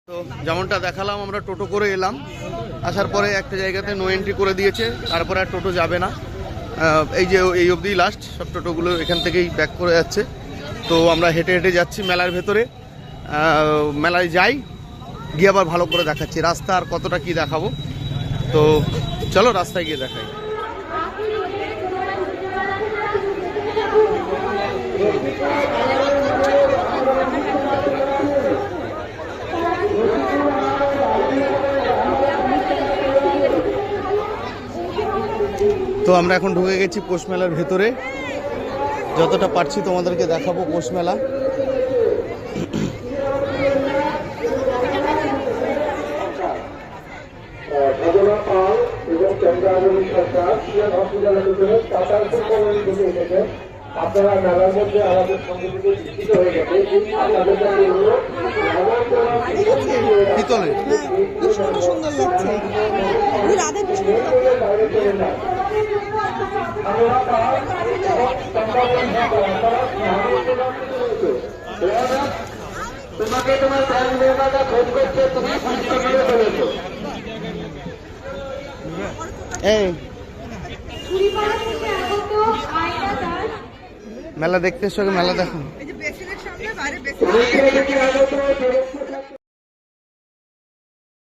তো যেমনটা দেখালাম, আমরা টোটো করে এলাম, আসার পরে একটা জায়গাতে নো এন্ট্রি করে দিয়েছে, তারপরে আর টোটো যাবে না। এই যে এই অবধি লাস্ট, সব টোটোগুলো এখান থেকেই ব্যাক করে যাচ্ছে। তো আমরা হেঁটে হেঁটে যাচ্ছি মেলার ভেতরে। মেলায় যাই, গিয়ে আবার ভালো করে দেখাচ্ছি রাস্তা আর কতটা কি দেখাবো। তো চলো রাস্তায় গিয়ে দেখাই। তো আমরা এখন ঢুকে গেছি পৌষ মেলার ভেতরে, যতটা পারছি তোমাদেরকে দেখাবো পৌষ মেলা। আপনারা মেলার মধ্যে আমাদের সঙ্গে থেকে শিক্ষিত হয়ে গেছে, পিতলে খুব সুন্দর সুন্দর লাগছে। রাধা কৃষ্ণ তোমাকে তোমার ব্যাংক নির্মাতা খোঁজ করছে, তুমি ফেলেছো। মেলা দেখতে এসো, মেলা দেখো। এই যে বেসিনের সামনে বাইরে বেসিন